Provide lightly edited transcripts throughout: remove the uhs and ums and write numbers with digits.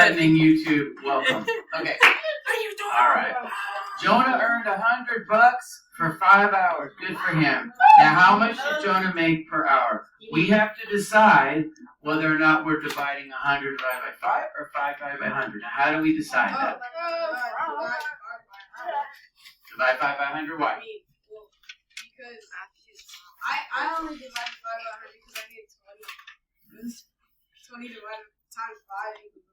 sending you to welcome. Okay. All right. Jonah earned $100 for 5 hours. Good for him. Now, how much did Jonah make per hour? We have to decide whether or not we're dividing 100 divided by 5 or 5 divided by 100. Now, how do we decide that? Divide 5 by 100, why? Because I only divided 5 by 100 because I get 20 divided times 5 equals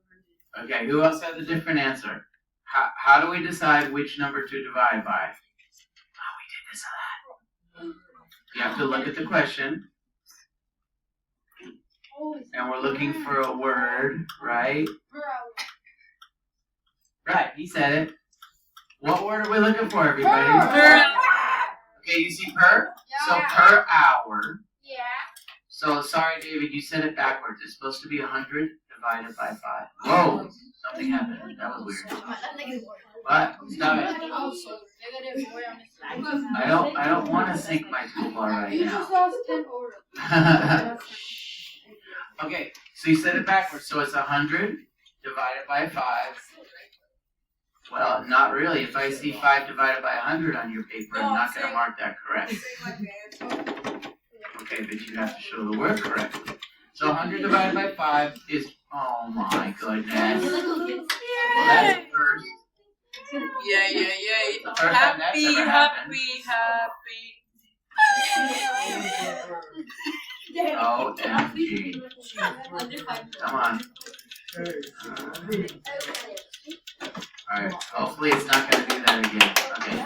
100. Okay, who else has a different answer? How do we decide which number to divide by? Oh, we did this a lot. You have to look at the question. And we're looking for a word, right? Right, he said it. What word are we looking for, everybody? Okay, you see per? So per hour. Yeah. So, sorry, David, you said it backwards. It's supposed to be 100 divided by 5. Whoa! Something happened. That was weird. What? Stop it. I don't want to sink my toolbar right now. Okay, so you said it backwards. So it's 100 divided by 5. Well, not really. If I see 5 divided by 100 on your paper, I'm not going to mark that correct. Okay, but you have to show the word correctly. So 100 divided by 5 is, oh my goodness. Well, that's the first. Yeah. The first time that's ever happened. OMG. Come on. Alright, hopefully it's not going to do that again. Okay.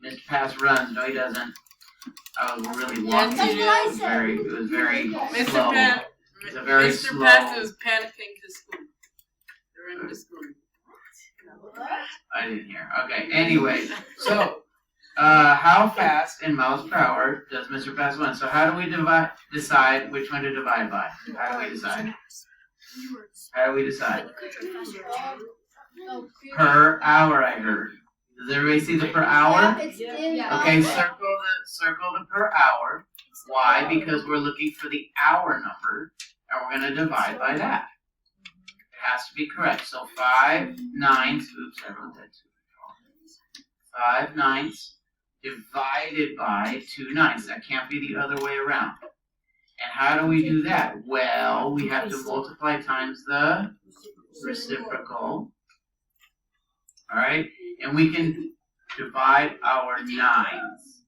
Mr. Pass runs. No, he doesn't. I was really walking. It was very slow. It's a very Mr. slow. Pass is panicking his school. They're in the school. I didn't hear. Okay. Anyway, so how fast in miles per hour does Mr. Pass run? So how do we decide which one to divide by? How do we decide? Per hour, I heard. Does everybody see the per hour? Okay, circle the per hour. Why? Because we're looking for the hour number, and we're going to divide by that. It has to be correct. So 5 ninths, oops, I wrote that too. 5 ninths divided by 2 ninths. That can't be the other way around. And how do we do that? Well, we have to multiply times the reciprocal. All right? And we can divide our 9s.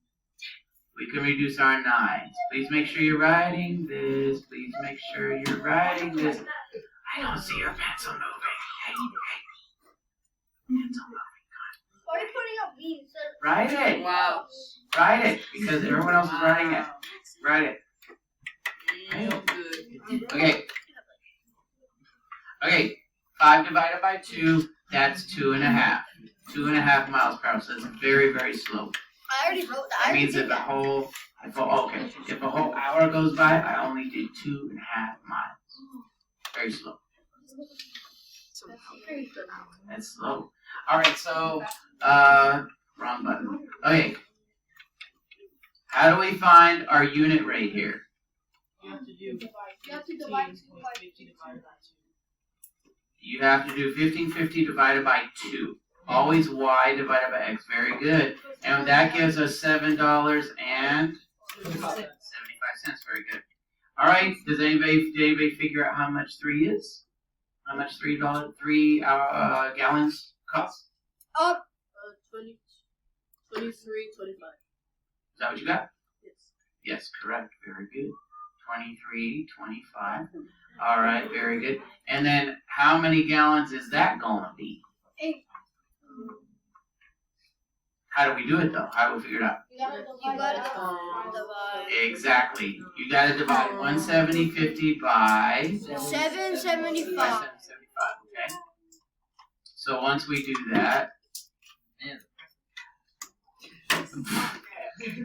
We can reduce our 9s. Please make sure you're writing this. Please make sure you're writing this. I don't see your pencil moving. Hey. Pencil moving. Why are you putting up beans? Write it. Wow. Write it. Because everyone else is writing it. Write it. Good. Okay. 5 divided by 2, that's 2.5. 2.5 miles per hour. So it's very, very slow. I already wrote that. That means that if a whole hour goes by, I only did 2.5 miles. Very slow. That's slow. All right, so wrong button. Okay. How do we find our unit rate here? You have to divide 2 by 2. You have to do 1550 divided by 2. Always y divided by x. Very good. And that gives us $7.75. Very good. All right. Did anybody figure out how much 3 is? How much $3 gallons cost? 20, 23, 25. Is that what you got? Yes. Yes, correct. Very good. 23, 25. All right, very good. And then how many gallons is that going to be? 8. How do we do it, though? How do we figure it out? You gotta divide. Exactly. You got to divide 170.50 by 775. 775, okay? So once we do that,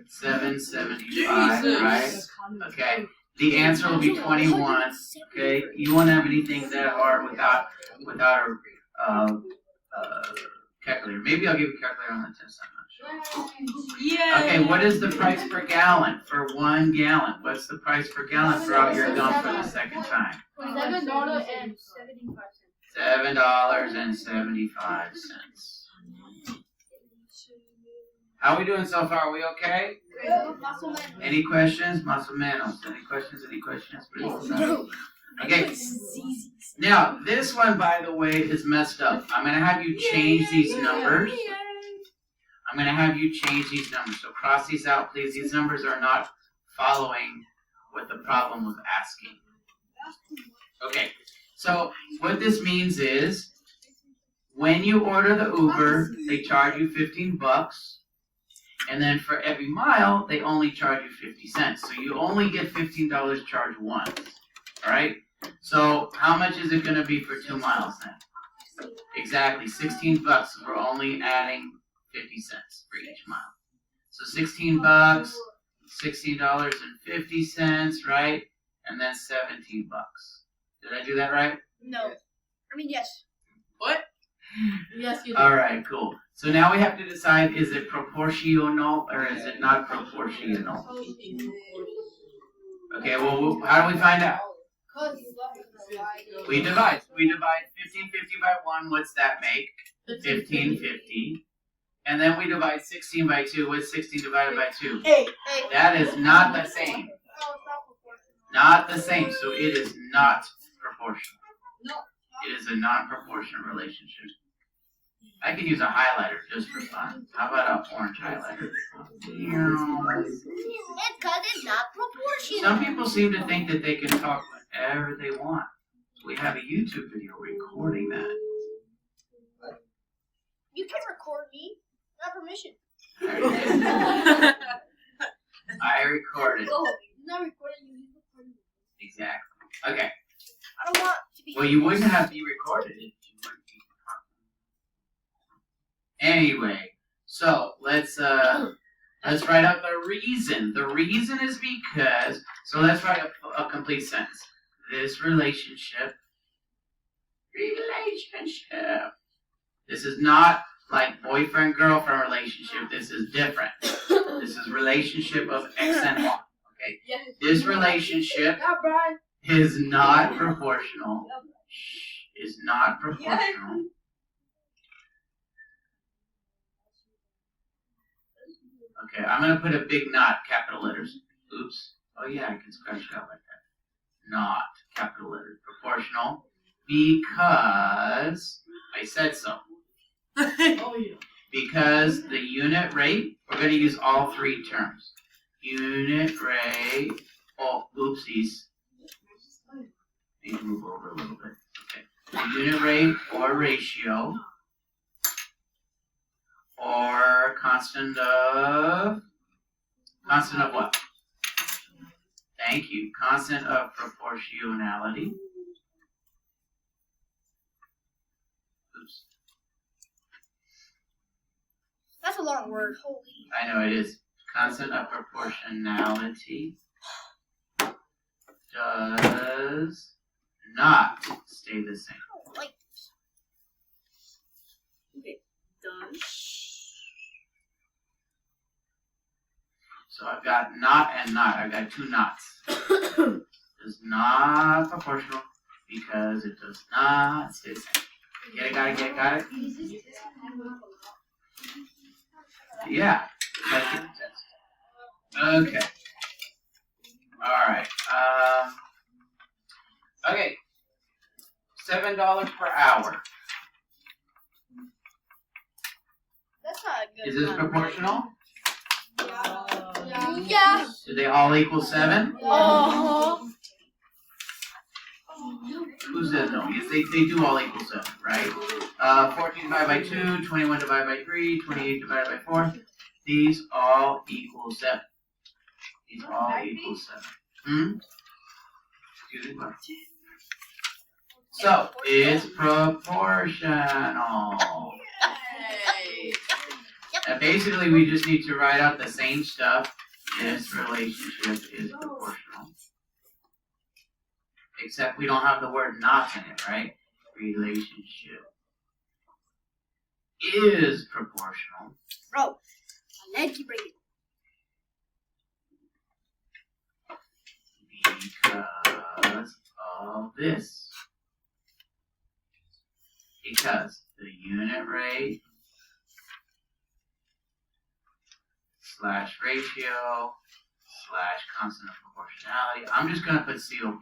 775, right? Okay. The answer will be 21. Okay. You won't have anything that hard without a calculator. Maybe I'll give you a calculator on the test. I'm not sure. Yeah. Okay, what is the price per gallon for 1 gallon? What's the price per gallon throughout your dump for the second time? $7.75. $7.75. How are we doing so far? Are we okay? Any questions? Más o menos. Any questions? Any questions? Okay. Now, this one, by the way, is messed up. I'm going to have you change these numbers. I'm going to have you change these numbers. So cross these out, please. These numbers are not following what the problem was asking. Okay. So what this means is, when you order the Uber, they charge you $15. And then for every mile, they only charge you 50 cents. So you only get $15 charged once. All right? So how much is it going to be for 2 miles then? Exactly, $16. We're only adding 50 cents for each mile. So $16, $16.50, right? And then $17. Did I do that right? No. I mean, yes. What? Yes, you did. All right, cool. So now we have to decide, is it proportional or is it not proportional? Okay, well, how do we find out? We divide. We divide 1550 by 1. What's that make? 1550. And then we divide 16 by 2. What's 16 divided by 2? 8. That is not the same. Not the same. So it is not proportional. No. It is a non-proportional relationship. I could use a highlighter just for fun. How about an orange highlighter? It's because it's not proportional. Some people seem to think that they can talk whatever they want. We have a YouTube video recording that. You can record me. Not permission. I recorded. You're not recording you. Exactly. Okay. I don't want to be. Well, you wouldn't have to be recorded if you wouldn't be. Anyway, so let's write out the reason. The reason is because, so let's write a complete sentence. This relationship. This is not like boyfriend-girlfriend relationship. This is different. This is relationship of X and Y. Okay. This relationship is not proportional. Is not proportional. Okay, I'm going to put a big not, capital letters. Oops. Oh yeah, I can scratch it out like that. Not, capital letters. Proportional. Because I said so. Oh, yeah. Because the unit rate, we're going to use all 3 terms. Unit rate, oh, oopsies. Need to move over a little bit. Okay. The unit rate or ratio or constant of what? Thank you. Constant of proportionality. Oops. That's a long word. Holy. I know it is. Constant of proportionality does not stay the same. I don't like this. Done. So I've got not and not. I've got 2 nots. It's not proportional because it does not stay the same. Get it? Got it? Yeah. Okay. Alright. Okay. $7 per hour. That's not a good Is this one. proportional? Yeah. Do they all equal 7? Oh. Who says no? Yes, they do all equal 7, right? 14 divided by 2, 21 divided by 3, 28 divided by 4. These all equal 7. These all equal 7. Excuse me, what? So, it's proportional. Hey. And basically, we just need to write out the same stuff. This relationship is proportional. Except we don't have the word not in it, right? Relationship is proportional. Bro, my leg keep breaking. Because of this. Because the unit rate slash ratio slash constant of proportionality. I'm just going to put COP.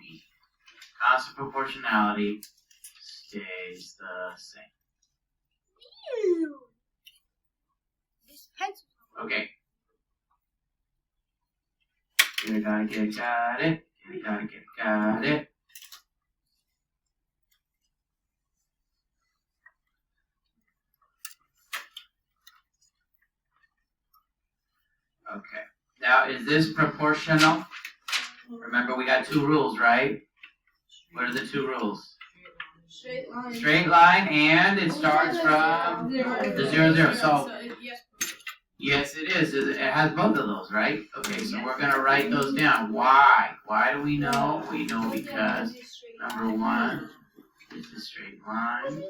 Constant proportionality stays the same. Ew. This pencil. Okay. Got it. Got it. Okay. Now, is this proportional? Remember, we got two rules, right? What are the two rules? Straight line. Straight line, and it starts from the 0, 0. So, yes, it is. It has both of those, right? Okay, so we're going to write those down. Why? Why do we know? We know because, number one, it's a straight line.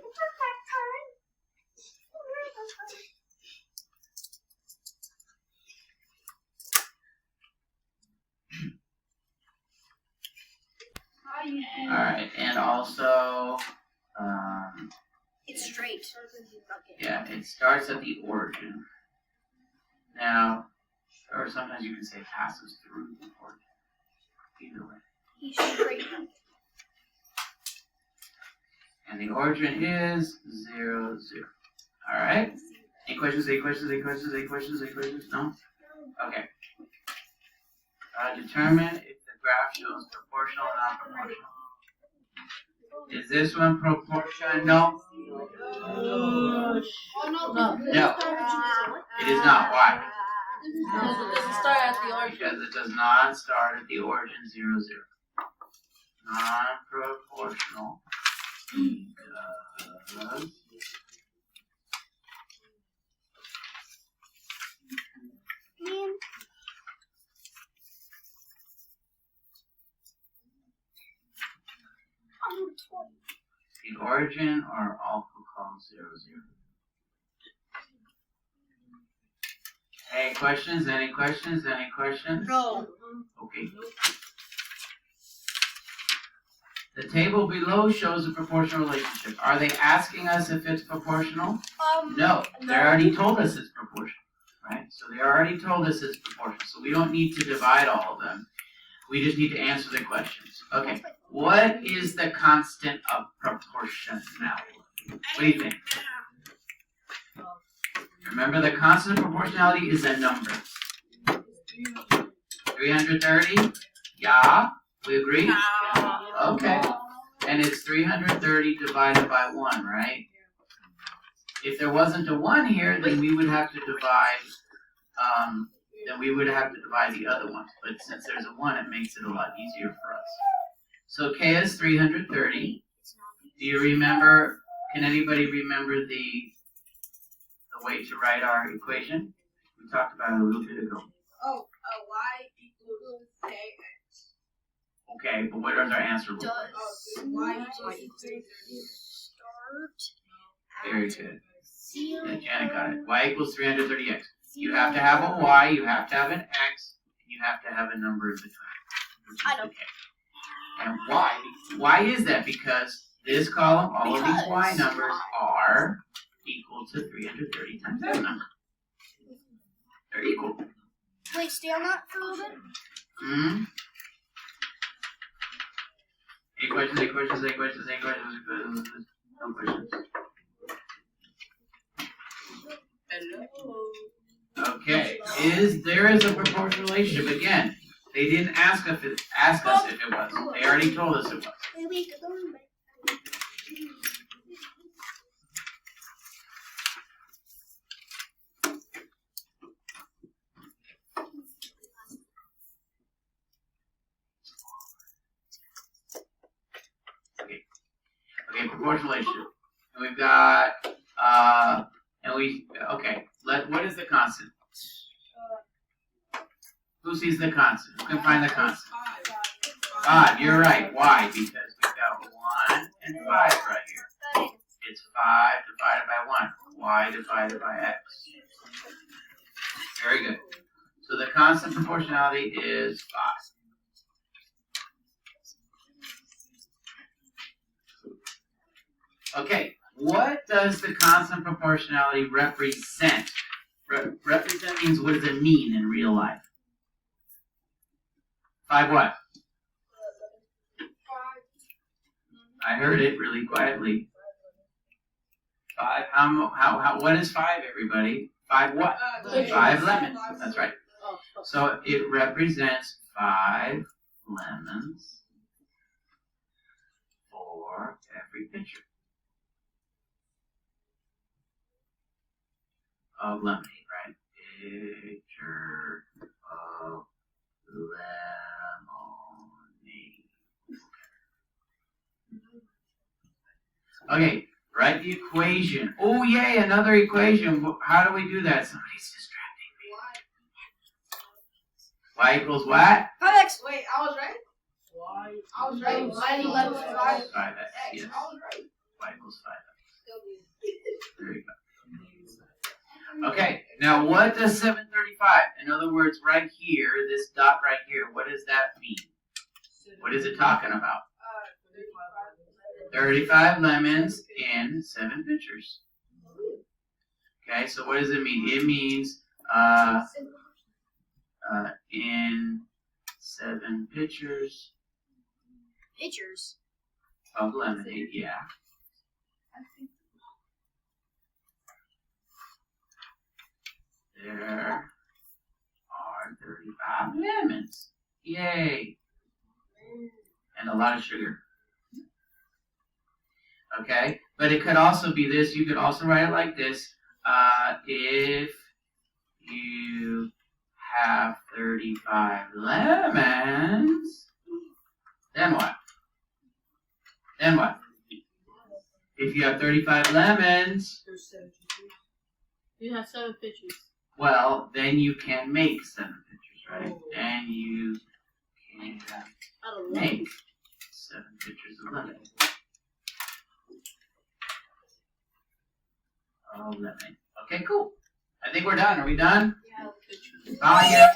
Alright, and also, It's straight. yeah, it starts at the origin. Now, or sometimes you can say passes through the origin. Either way. He's straight. And the origin is 0, 0. Alright? Any questions? Any questions? Any questions? Any questions? Any questions? No? Okay. Determine if the graph shows proportional or non-proportional. Is this one proportional? No. No. It is not. Why? Because it doesn't start at the origin. Because it does not start at the origin 0, 0. Non-proportional. Because the origin are also called 0, 0. Any questions? Any questions? Any questions? No. Okay. The table below shows a proportional relationship. Are they asking us if it's proportional? No. They already told us it's proportional, right? So they already told us it's proportional. So we don't need to divide all of them. We just need to answer the questions. Okay. What is the constant of proportionality? What do you think? Remember, the constant of proportionality is a number. 330? Yeah? We agree? Okay. And it's 330 divided by 1, right? If there wasn't a 1 here, then we would have to divide, the other ones. But since there's a 1, it makes it a lot easier for us. So K is 330. Do you remember, can anybody remember the way to write our equation? We talked about it a little bit ago. Y equals KX. Okay, but what does our answer look like? Y equals 330. Very good. Yeah, Janet got it. Y equals 330x. You have to have a y, you have to have an x, and you have to have a number in between. Which is the K. And why is that? Because this column, all of these y numbers are equal to 330 times that number. They're equal. Wait, stay on that for a little bit. Hmm? Any questions? Any questions? Any questions? Any questions? No questions. Okay. There is a proportional relationship again? They didn't ask us if it was. They already told us it was. Okay, proportional relationship. And we've got, what is the constant? Who sees the constant? Who can find the constant? 5, you're right. Why? Because we've got 1 and 5 right here. It's 5 divided by 1. y divided by x. Very good. So the constant proportionality is 5. Okay, what does the constant proportionality represent? Represent means what does it mean in real life? 5 what? I heard it really quietly. 5. What is 5, everybody? 5 what? 5 lemons. That's right. So it represents 5 lemons for every pitcher of lemonade, right? Pitcher of lemonade. Okay, write the equation. Oh, yay, another equation. How do we do that? Somebody's distracting me. Y equals what? 5x. Wait, I was right? Y. I was right. Y equals 5x, yes. I was right. Y equals 5x. There you go. Okay, now what does 735? In other words, right here, this dot right here, what does that mean? What is it talking about? 35 lemons in 7 pitchers. Okay, so what does it mean? It means in 7 pitchers Pitchers. of lemonade, yeah. There are 35 lemons. Yay! And a lot of sugar. Okay, but it could also be this. You could also write it like this. If you have 35 lemons, then what? Then what? If you have 35 lemons, You have 7 pitchers. well, then you can make 7 pitchers, right? And you can I don't know. make 7 pitchers of lemonade. Oh, lemonade. Okay, cool. I think we're done. Are we done? Yeah. Oh, yeah.